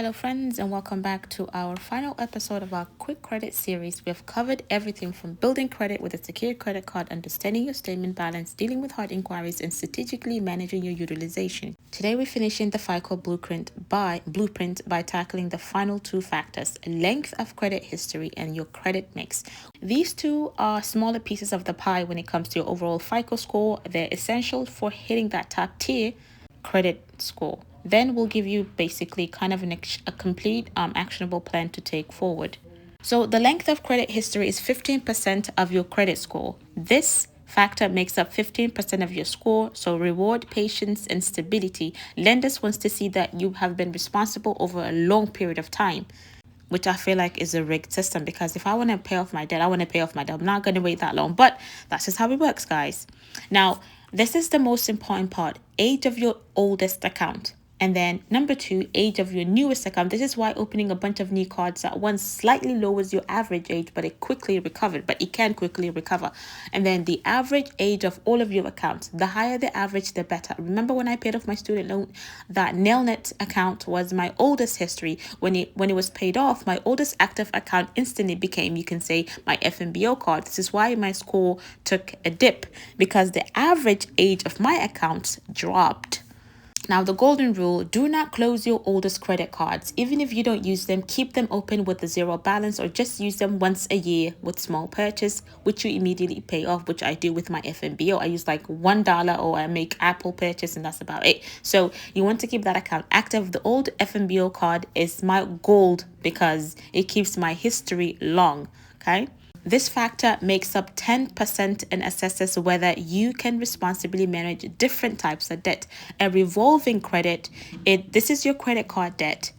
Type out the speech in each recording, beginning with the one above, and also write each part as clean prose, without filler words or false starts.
Hello friends, and welcome back to our final episode of our quick credit series. We have covered everything from building credit with a secure credit card, understanding your statement balance, dealing with hard inquiries, and strategically managing your utilization. Today we're finishing the FICO blueprint by tackling the final two factors: length of credit history and your credit mix. These two are smaller pieces of the pie when it comes to your overall FICO score. They're essential for hitting that top tier credit score. Then we'll give you basically kind of a complete actionable plan to take forward. So the length of credit history is 15% of your credit score. This factor makes up 15% of your score, so reward patience and stability. Lenders wants to see that you have been responsible over a long period of time, which I feel like is a rigged system, because if I want to pay off my debt, I want to pay off my debt. I'm not going to wait that long, but that's just how it works, guys. Now, this is the most important part: age of your oldest account. And then number two, age of your newest account. This is why opening a bunch of new cards at once slightly lowers your average age, but it can quickly recover. And then the average age of all of your accounts. The higher the average, the better. Remember when I paid off my student loan, that Nailnet account was my oldest history. When it was paid off, my oldest active account instantly became, you can say, my FMBO card. This is why my score took a dip, because the average age of my accounts dropped. Now, the golden rule: do not close your oldest credit cards. Even if you don't use them, keep them open with a zero balance, or just use them once a year with small purchase, which you immediately pay off, which I do with my FMBO. I use like $1, or I make Apple purchase, and that's about it. So you want to keep that account active. The old FMBO card is my gold because it keeps my history long. Okay. This factor makes up 10% and assesses whether you can responsibly manage different types of debt. A revolving credit, this is your credit card debt,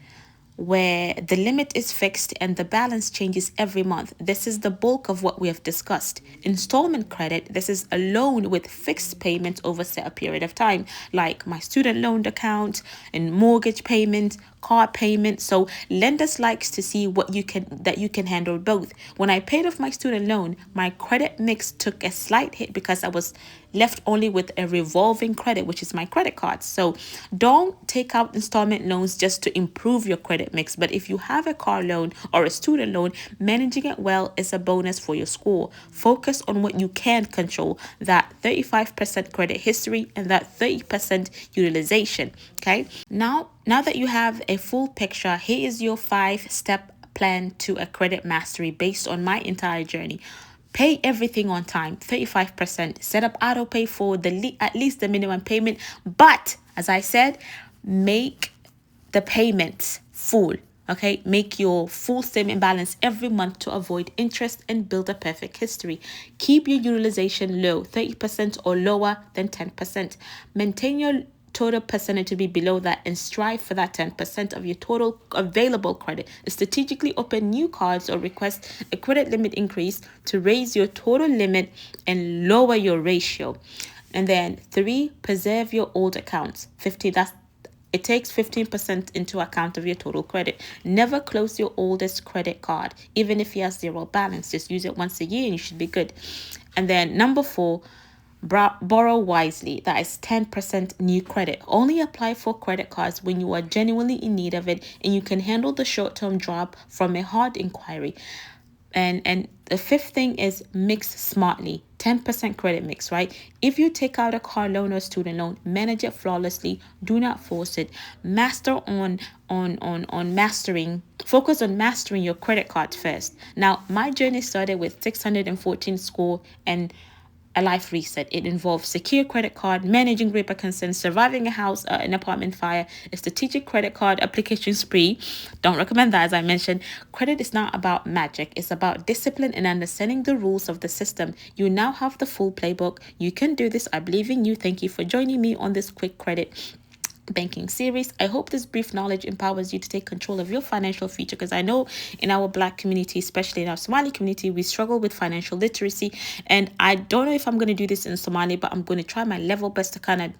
where the limit is fixed and the balance changes every month. This is the bulk of what we have discussed. Installment credit, this is a loan with fixed payments over a period of time, like my student loan account and mortgage payment, car payment. So lenders likes to see that you can handle both. When I paid off my student loan, my credit mix took a slight hit because I was left only with a revolving credit, which is my credit card. So don't take out installment loans just to improve your credit mix. But if you have a car loan or a student loan, managing it well is a bonus for your score. Focus on what you can control, that 35% credit history and that 30% utilization. Okay. Now that you have a full picture, here is your 5-step plan to a credit mastery based on my entire journey. Pay everything on time, 35%. Set up auto pay for at least the minimum payment. But as I said, make the payments full. Okay, make your full statement balance every month to avoid interest and build a perfect history. Keep your utilization low, 30% or lower than 10%. Maintain your total percentage to be below that and strive for that 10% of your total available credit. Strategically open new cards or request a credit limit increase to raise your total limit and lower your ratio. And then 3, preserve your old accounts. It takes 15% into account of your total credit. Never close your oldest credit card, even if you have zero balance. Just use it once a year and you should be good. And then number 4, borrow wisely. That is 10% new credit. Only apply for credit cards when you are genuinely in need of it and you can handle the short-term drop from a hard inquiry. And the 5th thing is mix smartly. 10% credit mix, right? If you take out a car loan or student loan, manage it flawlessly. Do not force it. Focus on mastering your credit cards first. Now, my journey started with 614 score and a life reset. It involves secure credit card, managing repo concerns, surviving an apartment fire, a strategic credit card application spree. Don't recommend that, as I mentioned. Credit is not about magic. It's about discipline and understanding the rules of the system. You now have the full playbook. You can do this. I believe in you. Thank you for joining me on this quick credit banking series. I hope this brief knowledge empowers you to take control of your financial future, because I know in our Black community, especially in our Somali community, we struggle with financial literacy. And I don't know if I'm going to do this in Somali, but I'm going to try my level best to kind of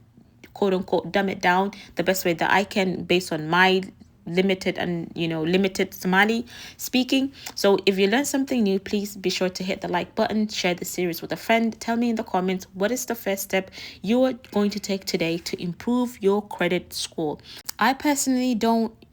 quote unquote dumb it down the best way that I can based on my limited and limited Somali speaking. So if you learned something new, please be sure to hit the like button, share the series with a friend. Tell me in the comments, what is the first step you are going to take today to improve your credit score?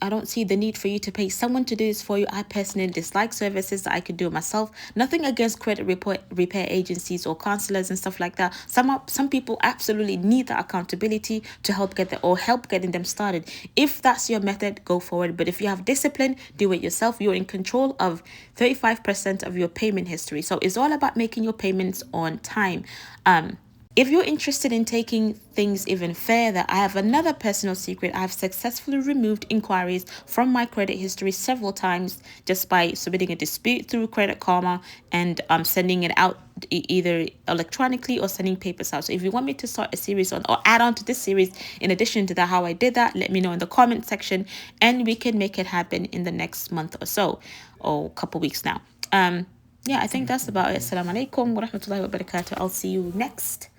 I don't see the need for you to pay someone to do this for you. I personally dislike services that I could do myself. Nothing against credit repair agencies or counselors and stuff like that. Some people absolutely need that accountability to help help getting them started. If that's your method, go forward. But if you have discipline, do it yourself. You're in control of 35% of your payment history. So it's all about making your payments on time. If you're interested in taking things even further, I have another personal secret. I've successfully removed inquiries from my credit history several times just by submitting a dispute through Credit Karma and sending it out either electronically or sending papers out. So if you want me to start a series on or add on to this series, in addition to that, how I did that, let me know in the comment section and we can make it happen in the next month or so, or couple weeks now. Yeah, I think that's about it. Assalamu alaikum wa rahmatullahi wa barakatuh. I'll see you next